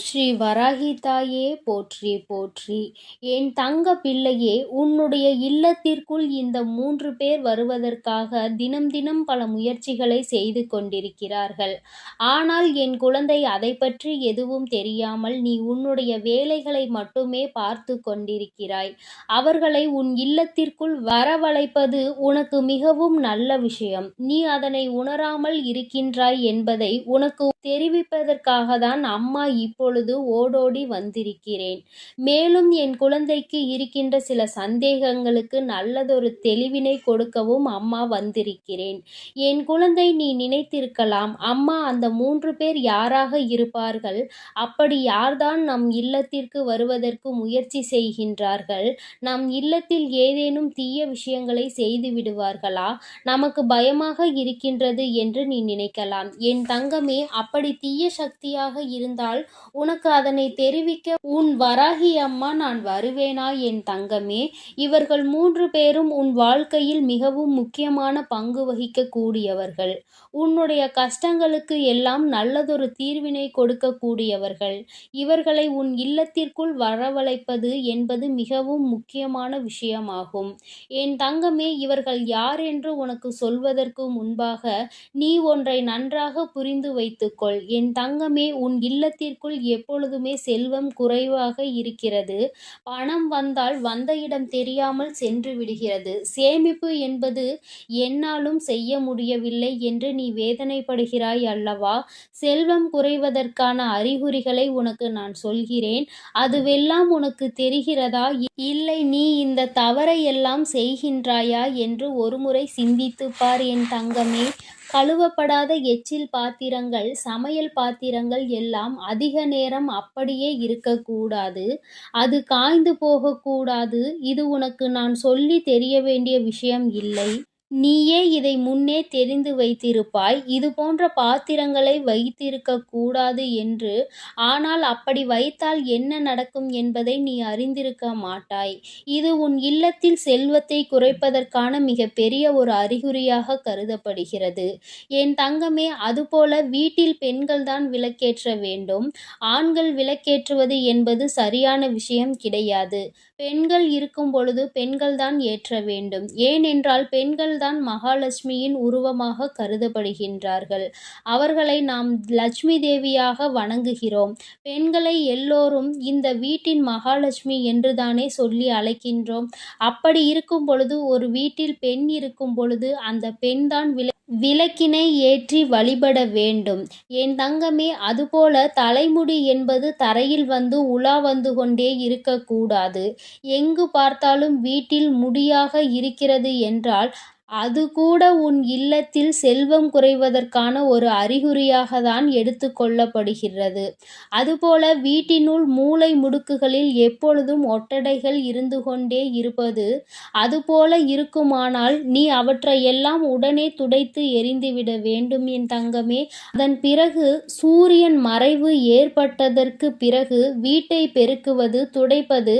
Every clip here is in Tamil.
ஸ்ரீ வராகி தாயே போற்றி போற்றி. என் தங்க பிள்ளையே, உன்னுடைய இல்லத்திற்குள் இந்த 3 பேர் வருவதற்காக தினம் தினம் பல முயற்சிகளை செய்து கொண்டிருக்கிறார்கள். ஆனால் என் குழந்தை, அதை பற்றி எதுவும் தெரியாமல் நீ உன்னுடைய வேலைகளை மட்டுமே பார்த்து கொண்டிருக்கிறாய். அவர்களை உன் இல்லத்திற்குள் வரவழைப்பது உனக்கு மிகவும் நல்ல விஷயம். நீ அதனை உணராமல் இருக்கின்றாய் என்பதை உனக்கு தெரிவிப்பதற்காக தான் அம்மா இப்பொழுது ஓடோடி வந்திருக்கிறேன். மேலும் என் குழந்தைக்கு இருக்கின்ற சில சந்தேகங்களுக்கு நல்லதொரு தெளிவினை கொடுக்கவும் அம்மா வந்திருக்கிறேன். என் குழந்தை, நீ நினைத்திருக்கலாம், அம்மா அந்த 3 பேர் யாராக இருப்பார்கள்? அப்படி யார்தான் நம் இல்லத்திற்கு வருவதற்கு முயற்சி செய்கின்றார்கள்? நம் இல்லத்தில் ஏதேனும் தீய விஷயங்களை செய்து விடுவார்களா? நமக்கு பயமாக இருக்கின்றது என்று நீ நினைக்கலாம். என் தங்கமே, அப்படி தீய சக்தியாக இருந்தால் உனக்கு அதனை தெரிவிக்க உன் வராகி அம்மா நான் வருவேனா? என் தங்கமே, இவர்கள் 3 பேரும் உன் வாழ்க்கையில் மிகவும் முக்கியமான பங்கு வகிக்க கூடியவர்கள். உன்னுடைய கஷ்டங்களுக்கு எல்லாம் நல்லதொரு தீர்வினை கொடுக்கக்கூடியவர்கள். இவர்களை உன் இல்லத்திற்குள் வரவழைப்பது என்பது மிகவும் முக்கியமான விஷயமாகும். என் தங்கமே, இவர்கள் யார் என்று உனக்கு சொல்வதற்கு முன்பாக நீ ஒன்றை நன்றாக புரிந்து வைத்துக்கொள். என் தங்கமே, உன் இல்லத்திற்குள் எப்பொழுதுமே செல்வம் குறைவாக இருக்கிறது. பணம் வந்தால் வந்த இடம் தெரியாமல் சென்று விடுகிறது. சேமிப்பு என்பது என்னாலும் செய்ய முடியவில்லை என்று நீ வேதனைப்படுகிறாய் அல்லவா? செல்வம் குறைவதற்கான அறிகுறிகளை உனக்கு நான் சொல்கிறேன். அதுவெல்லாம் உனக்கு தெரிகிறதா? இல்லை நீ இந்த தவறை எல்லாம் செய்கின்றாயா என்று ஒருமுறை சிந்தித்து பார் என் தங்கமே. கழுவப்படாத எச்சில் பாத்திரங்கள், சமையல் பாத்திரங்கள் எல்லாம் அதிக நேரம் அப்படியே இருக்கக்கூடாது. அது காய்ந்து போகக்கூடாது. இது உனக்கு நான் சொல்லி தெரிய வேண்டிய விஷயம் இல்லை. நீயே இதை முன்னே தெரிந்து வைத்திருப்பாய். இது போன்ற பாத்திரங்களை வைத்திருக்க கூடாது என்று. ஆனால் அப்படி வைத்தால் என்ன நடக்கும் என்பதை நீ அறிந்திருக்க மாட்டாய். இது உன் இல்லத்தில் செல்வத்தை குறைப்பதற்கான மிக பெரிய ஒரு அறிகுறியாக கருதப்படுகிறது. என் தங்கமே, அதுபோல வீட்டில் பெண்கள்தான் விளக்கேற்ற வேண்டும். ஆண்கள் விளக்கேற்றுவது என்பது சரியான விஷயம் கிடையாது. பெண்கள் இருக்கும் பொழுது பெண்கள்தான் ஏற்ற வேண்டும். ஏனென்றால் பெண்கள்தான் மகாலட்சுமியின் உருவமாக கருதப்படுகின்றார்கள். அவர்களை நாம் லட்சுமி தேவியாக வணங்குகிறோம். பெண்களை எல்லோரும் இந்த வீட்டின் மகாலட்சுமி என்றுதானே சொல்லி அழைக்கின்றோம். அப்படி இருக்கும் பொழுது, ஒரு வீட்டில் பெண் இருக்கும் பொழுது அந்த பெண்தான் விளக்கினை ஏற்றி வழிபட வேண்டும். என் தங்கமே, அதுபோல தலைமுடி என்பது தரையில் வந்து உலா வந்து கொண்டே இருக்கக்கூடாது. எங்கு பார்த்தாலும் வீட்டில் முடியாக இருக்கிறது என்றால் அது கூட உன் இல்லத்தில் செல்வம் குறைவதற்கான ஒரு அறிகுறியாக தான் எடுத்து கொள்ளப்படுகிறது. அதுபோல வீட்டினுள் மூலை முடுக்குகளில் எப்பொழுதும் ஒட்டடைகள் இருந்து கொண்டே இருப்பது, அதுபோல இருக்குமானால் நீ அவற்றையெல்லாம் உடனே துடைத்து எறிந்துவிட வேண்டும் என் தங்கமே. அதன் பிறகு சூரியன் மறைவு ஏற்பட்டதற்கு பிறகு வீட்டை பெருக்குவது, துடைப்பது,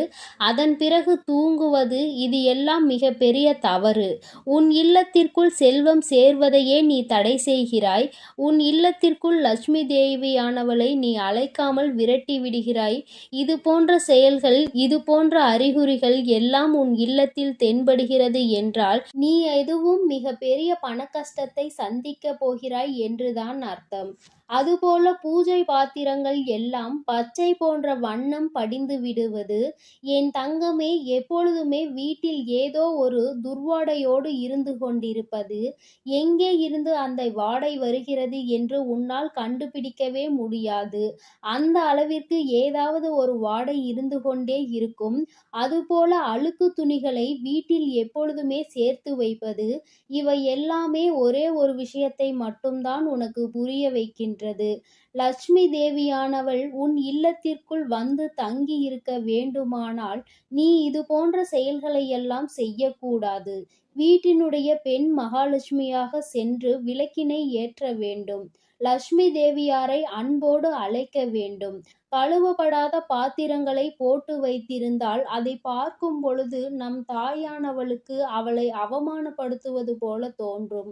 அதன் பிறகு தூங்குவது, இது எல்லாம் மிக பெரிய தவறு. உன் இல்லத்திற்குள் செல்வம் சேர்வதையே நீ தடை செய்கிறாய். உன் இல்லத்திற்குள் லட்சுமி தேவியானவளை நீ அழைக்காமல் விரட்டி விடுகிறாய். இது போன்ற செயல்கள், இது போன்ற அறிகுறிகள் எல்லாம் உன் இல்லத்தில் தென்படுகிறது என்றால் நீ எதுவும் மிக பெரிய பண கஷ்டத்தை சந்திக்க போகிறாய் என்றுதான் அர்த்தம். அதுபோல பூஜை பாத்திரங்கள் எல்லாம் பச்சை போன்ற வண்ணம் படிந்து விடுவது. என் தங்கமே, எப்பொழுதுமே வீட்டில் ஏதோ ஒரு துர்வாடையோடு இருந்து கொண்டிருப்பது. எங்கே இருந்து அந்த வாடை வருகிறது என்று உன்னால் கண்டுபிடிக்கவே முடியாது. அந்த அளவிற்கு ஏதாவது ஒரு வாடை இருந்து கொண்டே இருக்கும். அதுபோல அழுக்கு துணிகளை வீட்டில் எப்பொழுதுமே சேர்த்து வைப்பது. இவை எல்லாமே ஒரே ஒரு விஷயத்தை மட்டும்தான் உனக்கு புரிய வைக்கின்றது. லட்சுமி தேவியானவள் உன் இல்லத்திற்குள் வந்து தங்கி இருக்க வேண்டுமானால் நீ இது போன்ற செயல்களை எல்லாம் செய்யக்கூடாது. வீட்டினுடைய பெண் மகாலட்சுமியாக சென்று விளக்கினை ஏற்ற வேண்டும். லட்சுமி தேவியாரை அன்போடு அழைக்க வேண்டும். கழுவப்படாத பாத்திரங்களை போட்டு வைத்திருந்தால் அதை பார்க்கும் பொழுது நம் தாயானவளுக்கு அவளை அவமானப்படுத்துவது போல தோன்றும்.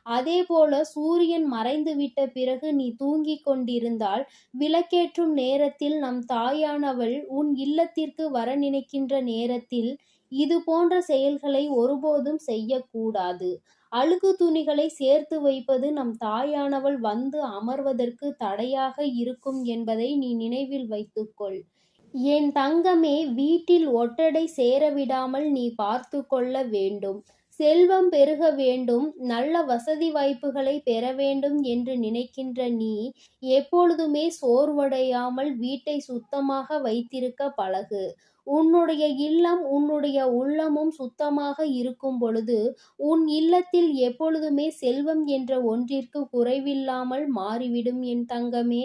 அதேபோல சூரியன் மறைந்துவிட்ட பிறகு நீ தூங்கிக் கொண்டிருந்தால், விளக்கேற்றும் நேரத்தில் நம் தாயானவள் உன் இல்லத்திற்கு வர நினைக்கின்ற நேரத்தில், இது போன்ற செயல்களை ஒருபோதும் செய்யக்கூடாது. அழுக்கு துணிகளை சேர்த்து வைப்பது நம் தாயானவள் வந்து அமர்வதற்கு தடையாக இருக்கும் என்பதை நீ நினைவில் வைத்துக்கொள். என் தங்கமே, வீட்டில் ஒட்டடை சேரவிடாமல் நீ பார்த்து கொள்ள வேண்டும். செல்வம் பெருக வேண்டும், நல்ல வசதி வாய்ப்புகளை பெற வேண்டும் என்று நினைக்கின்ற நீ, எப்பொழுதுமே சோர்வடையாமல் வீட்டை சுத்தமாக வைத்திருக்க பழகு. உன்னுடைய இல்லம், உன்னுடைய உள்ளமும் சுத்தமாக இருக்கும் பொழுது, உன் இல்லத்தில் எப்பொழுதுமே செல்வம் என்ற ஒன்றிற்கு குறைவில்லாமல் மாறிவிடும் என் தங்கமே.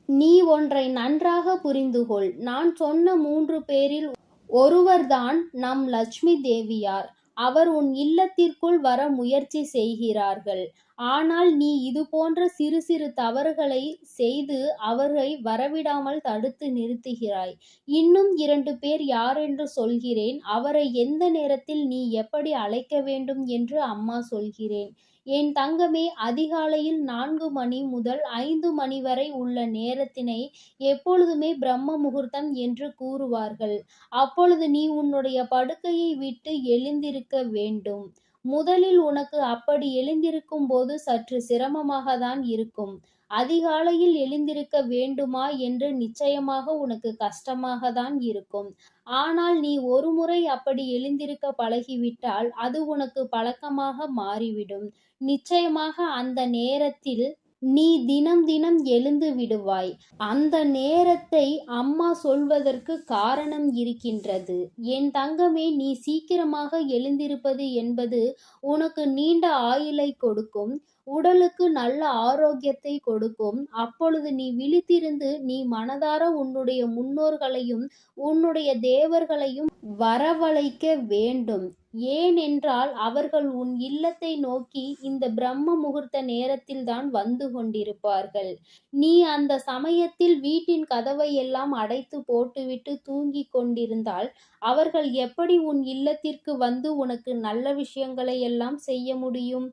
நீ ஒன்றை நன்றாக புரிந்துகொள். நான் சொன்ன 3 பேரில் ஒருவர்தான் நம் லட்சுமி தேவியார். அவர் உன் இல்லத்திற்குள் வர முயற்சி செய்கிறார்கள். ஆனால் நீ இதுபோன்ற சிறு சிறு தவறுகளை செய்து அவரை வரவிடாமல் தடுத்து நிறுத்துகிறாய். இன்னும் 2 பேர் யாரென்று சொல்கிறேன். அவரை எந்த நேரத்தில் நீ எப்படி அழைக்க வேண்டும் என்று அம்மா சொல்கிறேன். என் தங்கமே, அதிகாலையில் 4 மணி முதல் 5 மணி வரை உள்ள நேரத்தினை எப்பொழுதுமே பிரம்ம முகூர்த்தம் என்று கூறுவார்கள். அப்பொழுது நீ உன்னுடைய படுக்கையை விட்டு எழுந்திருக்க வேண்டும். முதலில் உனக்கு அப்படி எழுந்திருக்கும் போது சற்று சிரமமாகத்தான் இருக்கும். அதிகாலையில் எழுந்திருக்க வேண்டுமா என்று நிச்சயமாக உனக்கு கஷ்டமாகத்தான் இருக்கும். ஆனால் நீ ஒருமுறை அப்படி எழுந்திருக்க பழகிவிட்டால் அது உனக்கு பழக்கமாக மாறிவிடும். நிச்சயமாக அந்த நேரத்தில் நீ தினம் தினம் எழுந்து விடுவாய். அந்த நேரத்தை அம்மா சொல்வதற்கு காரணம் இருக்கின்றது. என் தங்கமே, நீ சீக்கிரமாக எழுந்திருப்பது என்பது உனக்கு நீண்ட ஆயுளை கொடுக்கும், உடலுக்கு நல்ல ஆரோக்கியத்தை கொடுக்கும். அப்பொழுது நீ விழித்திருந்து நீ மனதார உன்னுடைய முன்னோர்களையும் உன்னுடைய தேவர்களையும் வரவழைக்க வேண்டும். ஏனென்றால் அவர்கள் உன் இல்லத்தை நோக்கி இந்த பிரம்ம முகூர்த்த நேரத்தில்தான் வந்து கொண்டிருப்பார்கள். நீ அந்த சமயத்தில் வீட்டின் கதவை எல்லாம் அடைத்து போட்டுவிட்டு தூங்கிக் கொண்டிருந்தால் அவர்கள் எப்படி உன் இல்லத்திற்கு வந்து உனக்கு நல்ல விஷயங்களை எல்லாம் செய்ய முடியும்?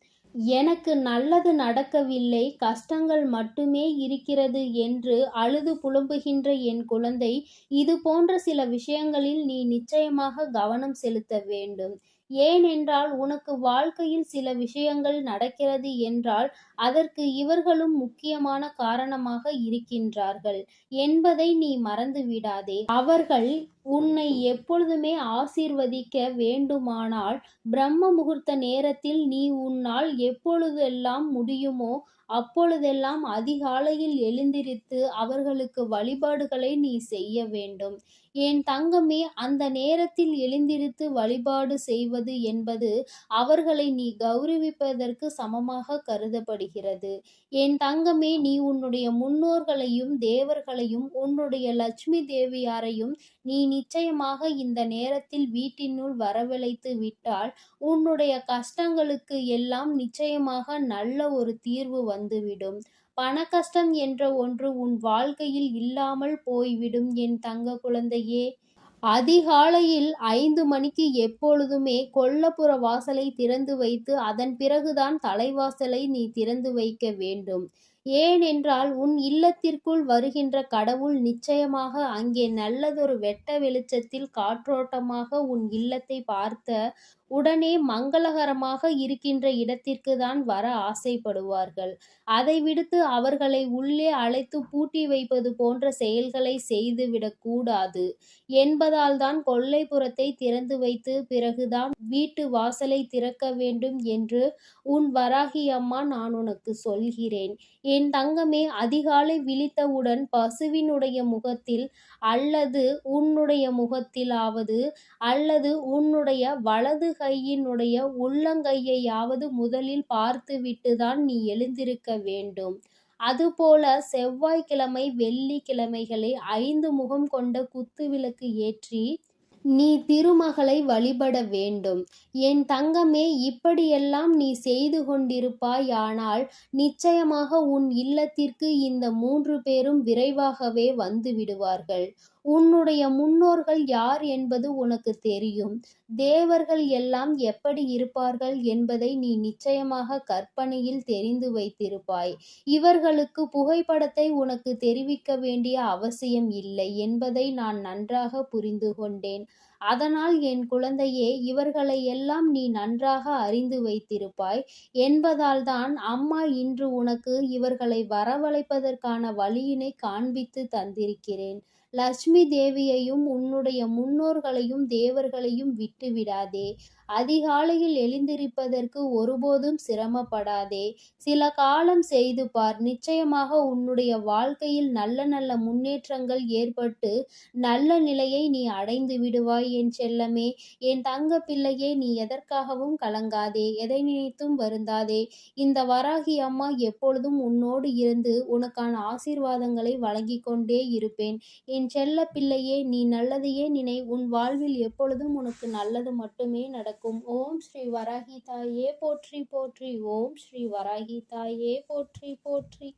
எனக்கு நல்லது நடக்கவில்லை, கஷ்டங்கள் மட்டுமே இருக்கிறது என்று அழுது புலம்புகின்ற என் குழந்தை, இது போன்ற சில விஷயங்களில் நீ நிச்சயமாக கவனம் செலுத்த வேண்டும். ஏனென்றால் உனக்கு வாழ்க்கையில் சில விஷயங்கள் நடக்கிறது என்றால் அதற்கு இவர்களும் முக்கியமான காரணமாக இருக்கின்றார்கள் என்பதை நீ மறந்து விடாதே. அவர்கள் உன்னை எப்பொழுதுமே ஆசீர்வதிக்க வேண்டுமானால் பிரம்ம முகூர்த்த நேரத்தில் நீ உன்னால் எப்பொழுதெல்லாம் முடியுமோ அப்பொழுதெல்லாம் அதிகாலையில் எழுந்திருத்து அவர்களுக்கு வழிபாடுகளை நீ செய்ய வேண்டும். என் தங்கமே, அந்த நேரத்தில் எழுந்திருத்து வழிபாடு செய்வது என்பது அவர்களை நீ கௌரவிப்பதற்கு சமமாக கருதப்படுகிறது. என் தங்கமே, நீ உன்னுடைய முன்னோர்களையும் தேவர்களையும் உன்னுடைய லட்சுமி தேவியாரையும் நீ நிச்சயமாக இந்த நேரத்தில் வீட்டினுள் வரவழைத்து விட்டால் உன்னுடைய கஷ்டங்களுக்கு எல்லாம் நிச்சயமாக நல்ல ஒரு தீர்வு வந்துவிடும். பண கஷ்டம் என்ற ஒன்று உன் வாழ்க்கையில் இல்லாமல் போய்விடும் என் தங்க குழந்தையே. அதிகாலையில் 5 மணிக்கு எப்பொழுதுமே கொல்லைப்புற வாசலை திறந்து வைத்து அதன் பிறகுதான் தலைவாசலை நீ திறந்து வைக்க வேண்டும். ஏனென்றால் உன் இல்லத்திற்குள் வருகின்ற கடவுள் நிச்சயமாக அங்கே நல்லதொரு வெட்ட வெளிச்சத்தில் காற்றோட்டமாக உன் இல்லத்தை பார்த்த உடனே மங்களகரமாக இருக்கின்ற இடத்திற்கு தான் வர ஆசைப்படுவார்கள். அதை விடுத்து அவர்களை உள்ளே அழைத்து பூட்டி வைப்பது போன்ற செயல்களை செய்துவிடக் கூடாது என்பதால் தான் கொல்லைப்புறத்தை திறந்து வைத்து பிறகுதான் வீட்டு வாசலை திறக்க வேண்டும் என்று உன் வராகி அம்மா நான் உனக்கு சொல்கிறேன். என் தங்கமே, அதிகாலை விழித்தவுடன் பசுவினுடைய முகத்தில் அல்லது உன்னுடைய முகத்திலாவது அல்லது உன்னுடைய வலது கையினுடைய உள்ளங்கையையாவது முதலில் பார்த்துவிட்டுதான் நீ எழுந்திருக்க வேண்டும். அதுபோல செவ்வாய்க்கிழமை வெள்ளிக்கிழமைகளை 5 முகம் கொண்ட குத்துவிளக்கு ஏற்றி நீ திருமகளை வழிபட வேண்டும். என் தங்கமே, இப்படியெல்லாம் நீ செய்து கொண்டிருப்பாயானால் நிச்சயமாக உன் இல்லத்திற்கு இந்த 3 பேரும் விரைவாகவே வந்து விடுவார்கள். உன்னுடைய முன்னோர்கள் யார் என்பது உனக்கு தெரியும். தேவர்கள் எல்லாம் எப்படி இருப்பார்கள் என்பதை நீ நிச்சயமாக கற்பனையில் தெரிந்து வைத்திருப்பாய். இவர்களுக்கு புகைப்படத்தை உனக்கு தெரிவிக்க வேண்டிய அவசியம் இல்லை என்பதை நான் நன்றாக புரிந்து கொண்டேன். அதனால் என் குழந்தையே, இவர்களை எல்லாம் நீ நன்றாக அறிந்து வைத்திருப்பாய் என்பதால்தான் அம்மா இன்று உனக்கு இவர்களை வரவழைப்பதற்கான வழியினை காண்பித்து தந்திருக்கிறேன். லட்சுமி தேவியையும் உன்னுடைய முன்னோர்களையும் தேவர்களையும் விட்டுவிடாதே. அதிகாலையில் எழுந்திருப்பதற்கு ஒருபோதும் சிரமப்படாதே. சில காலம் செய்து பார். நிச்சயமாக உன்னுடைய வாழ்க்கையில் நல்ல நல்ல முன்னேற்றங்கள் ஏற்பட்டு நல்ல நிலையை நீ அடைந்து விடுவாய் என் செல்லமே. என் தங்க பிள்ளையே, நீ எதற்காகவும் கலங்காதே, எதை நினைத்தும் வருந்தாதே. இந்த வராகி அம்மா எப்பொழுதும் உன்னோடு இருந்து உனக்கான ஆசீர்வாதங்களை வழங்கிக் கொண்டே இருப்பேன். என் செல்ல பிள்ளையே, நீ நல்லதையே நினை. உன் வாழ்வில் எப்பொழுதும் உனக்கு நல்லது மட்டுமே நடக்கும். ஓம் ஸ்ரீ வராகி தாயே போற்றி போற்றி. ஓம் ஸ்ரீ வராகி தாயே போற்றி போற்றி.